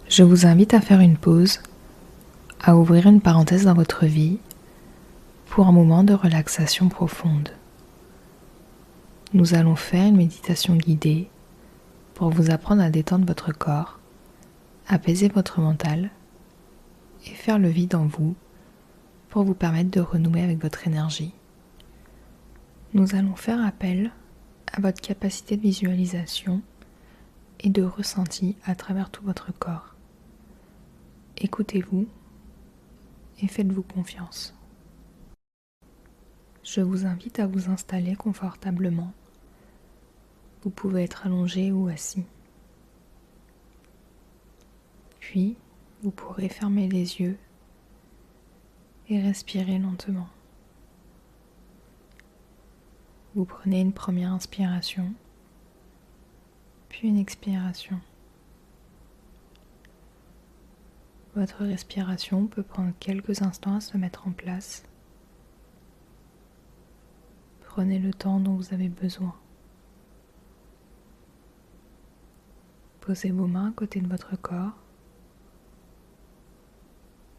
Je vous invite à faire une pause, à ouvrir une parenthèse dans votre vie pour un moment de relaxation profonde. Nous allons faire une méditation guidée pour vous apprendre à détendre votre corps, apaiser votre mental et faire le vide en vous pour vous permettre de renouer avec votre énergie. Nous allons faire appel à votre capacité de visualisation et de ressenti à travers tout votre corps. Écoutez-vous et faites-vous confiance. Je vous invite à vous installer confortablement. Vous pouvez être allongé ou assis. Puis, vous pourrez fermer les yeux et respirer lentement. Vous prenez une première inspiration, puis une expiration. Votre respiration peut prendre quelques instants à se mettre en place. Prenez le temps dont vous avez besoin. Posez vos mains à côté de votre corps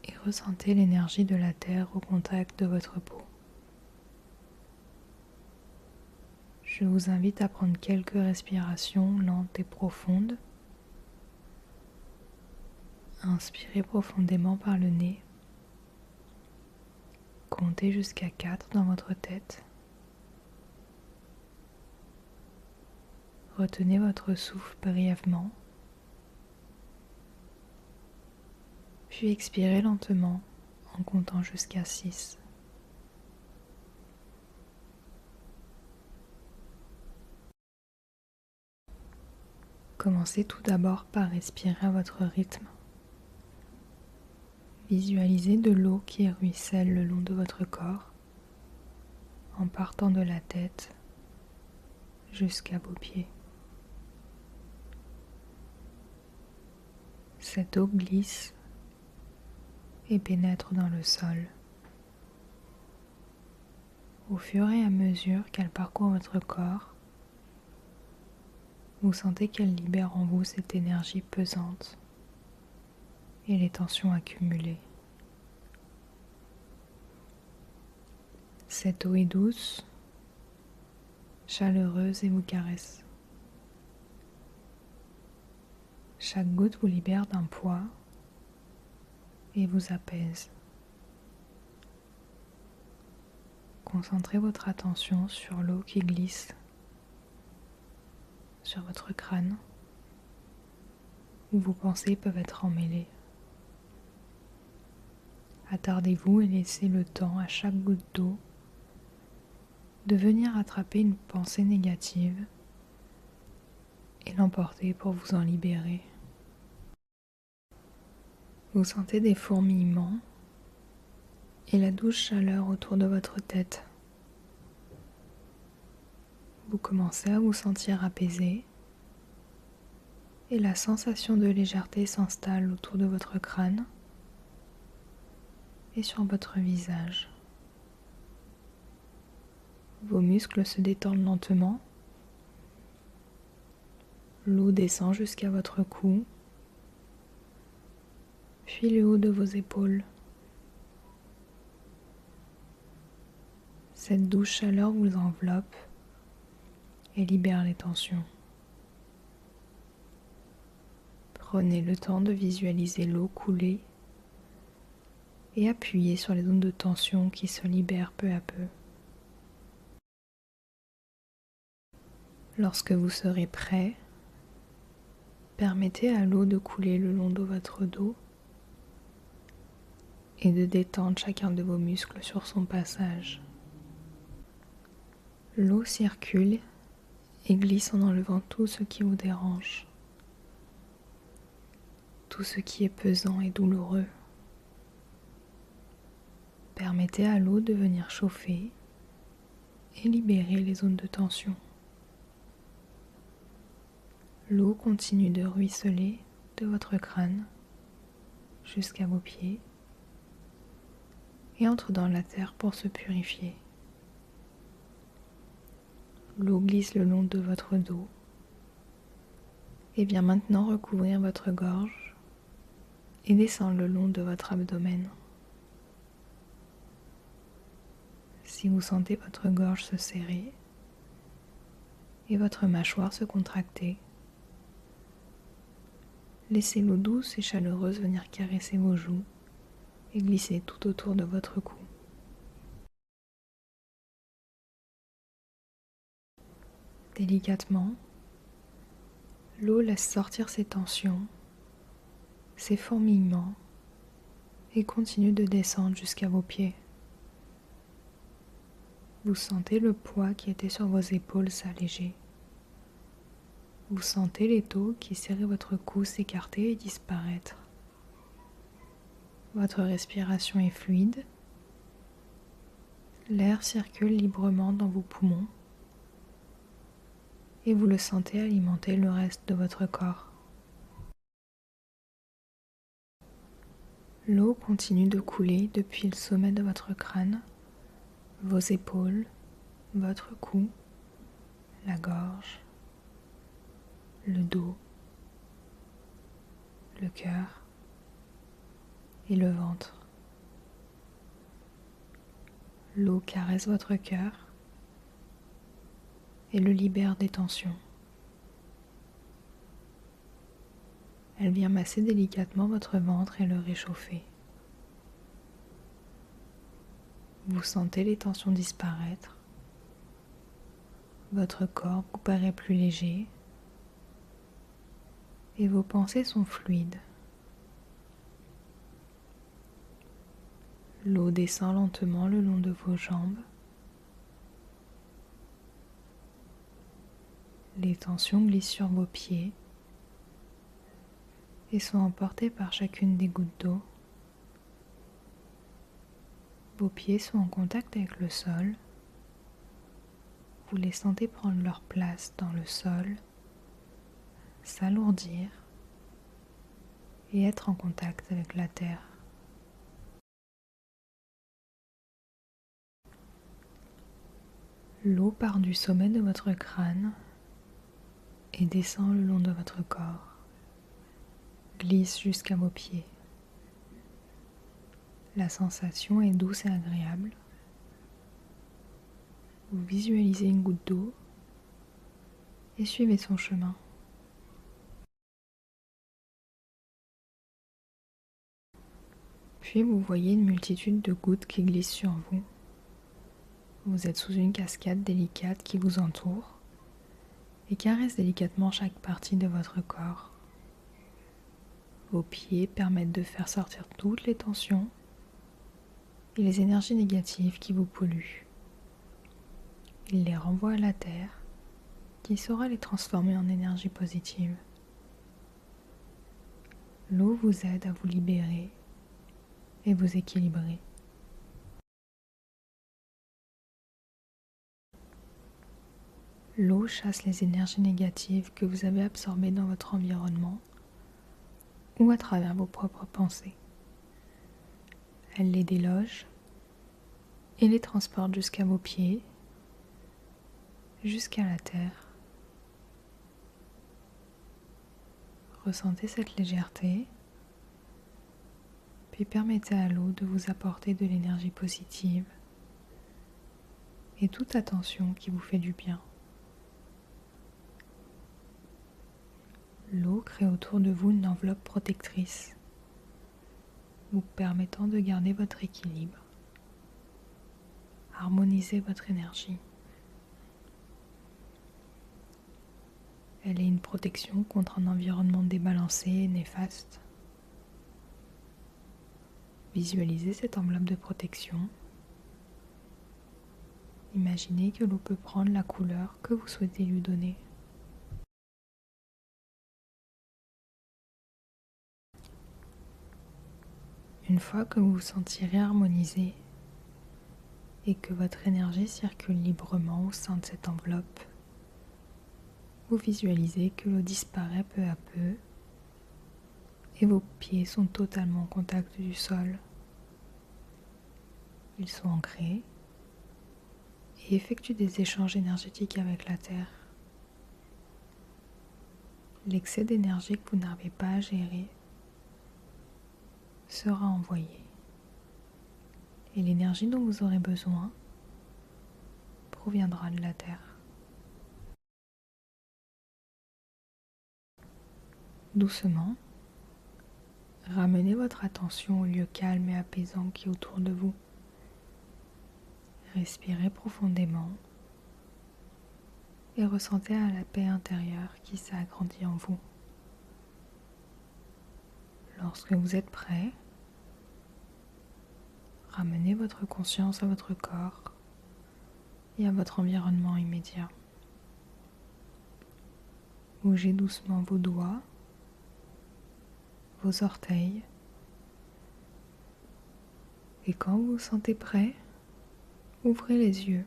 et ressentez l'énergie de la terre au contact de votre peau. Je vous invite à prendre quelques respirations lentes et profondes. Inspirez profondément par le nez. Comptez jusqu'à 4 dans votre tête. Retenez votre souffle brièvement. Puis expirez lentement en comptant jusqu'à 6. Commencez tout d'abord par respirer à votre rythme. Visualisez de l'eau qui ruisselle le long de votre corps en partant de la tête jusqu'à vos pieds. Cette eau glisse et pénètre dans le sol. Au fur et à mesure qu'elle parcourt votre corps, vous sentez qu'elle libère en vous cette énergie pesante et les tensions accumulées. Cette eau est douce, chaleureuse et vous caresse. Chaque goutte vous libère d'un poids et vous apaise. Concentrez votre attention sur l'eau qui glisse sur votre crâne, où vos pensées peuvent être emmêlées. Attardez-vous et laissez le temps à chaque goutte d'eau de venir attraper une pensée négative et l'emporter pour vous en libérer. Vous sentez des fourmillements et la douce chaleur autour de votre tête. Vous commencez à vous sentir apaisé et la sensation de légèreté s'installe autour de votre crâne et sur votre visage. Vos muscles se détendent lentement. L'eau descend jusqu'à votre cou, puis le haut de vos épaules. Cette douce chaleur vous enveloppe et libère les tensions. Prenez le temps de visualiser l'eau couler et appuyez sur les zones de tension qui se libèrent peu à peu. Lorsque vous serez prêt, permettez à l'eau de couler le long de votre dos et de détendre chacun de vos muscles sur son passage. L'eau circule et glisse en enlevant tout ce qui vous dérange, tout ce qui est pesant et douloureux. Permettez à l'eau de venir chauffer et libérer les zones de tension. L'eau continue de ruisseler de votre crâne jusqu'à vos pieds et entre dans la terre pour se purifier. L'eau glisse le long de votre dos et vient maintenant recouvrir votre gorge et descend le long de votre abdomen. Si vous sentez votre gorge se serrer et votre mâchoire se contracter, laissez l'eau douce et chaleureuse venir caresser vos joues et glisser tout autour de votre cou. Délicatement, l'eau laisse sortir ses tensions, ses fourmillements et continue de descendre jusqu'à vos pieds. Vous sentez le poids qui était sur vos épaules s'alléger. Vous sentez l'étau qui serrait votre cou s'écarter et disparaître. Votre respiration est fluide. L'air circule librement dans vos poumons et vous le sentez alimenter le reste de votre corps. L'eau continue de couler depuis le sommet de votre crâne, vos épaules, votre cou, la gorge, le dos, le cœur et le ventre. L'eau caresse votre cœur et le libère des tensions. Elle vient masser délicatement votre ventre et le réchauffer. Vous sentez les tensions disparaître. Votre corps vous paraît plus léger et vos pensées sont fluides. L'eau descend lentement le long de vos jambes. Les tensions glissent sur vos pieds et sont emportées par chacune des gouttes d'eau. Vos pieds sont en contact avec le sol. Vous les sentez prendre leur place dans le sol, s'alourdir et être en contact avec la terre. L'eau part du sommet de votre crâne et descend le long de votre corps, glisse jusqu'à vos pieds. La sensation est douce et agréable. Vous visualisez une goutte d'eau et suivez son chemin. Puis vous voyez une multitude de gouttes qui glissent sur vous. Vous êtes sous une cascade délicate qui vous entoure et caresse délicatement chaque partie de votre corps. Vos pieds permettent de faire sortir toutes les tensions et les énergies négatives qui vous polluent. Ils les renvoient à la terre qui saura les transformer en énergie positive. L'eau vous aide à vous libérer et vous équilibrer. L'eau chasse les énergies négatives que vous avez absorbées dans votre environnement ou à travers vos propres pensées. Elle les déloge et les transporte jusqu'à vos pieds, jusqu'à la terre. Ressentez cette légèreté, puis permettez à l'eau de vous apporter de l'énergie positive et toute attention qui vous fait du bien. L'eau crée autour de vous une enveloppe protectrice, vous permettant de garder votre équilibre, harmoniser votre énergie. Elle est une protection contre un environnement débalancé et néfaste. Visualisez cette enveloppe de protection. Imaginez que l'eau peut prendre la couleur que vous souhaitez lui donner. Une fois que vous vous sentirez harmonisé et que votre énergie circule librement au sein de cette enveloppe, vous visualisez que l'eau disparaît peu à peu et vos pieds sont totalement en contact du sol. Ils sont ancrés et effectuent des échanges énergétiques avec la terre. L'excès d'énergie que vous n'arrivez pas à gérer sera envoyée. Et l'énergie dont vous aurez besoin proviendra de la Terre. Doucement, ramenez votre attention au lieu calme et apaisant qui est autour de vous. Respirez profondément et ressentez la paix intérieure qui s'agrandit en vous. Lorsque vous êtes prêt, ramenez votre conscience à votre corps et à votre environnement immédiat. Bougez doucement vos doigts, vos orteils, et quand vous vous sentez prêt, ouvrez les yeux.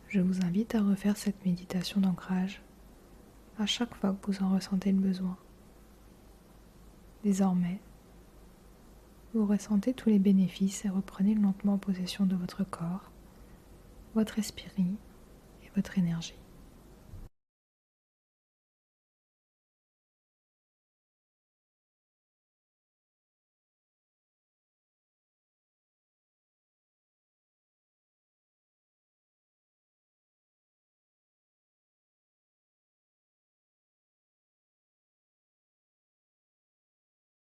Je vous invite à refaire cette méditation d'ancrage à chaque fois que vous en ressentez le besoin. Désormais, vous ressentez tous les bénéfices et reprenez lentement possession de votre corps, votre esprit et votre énergie.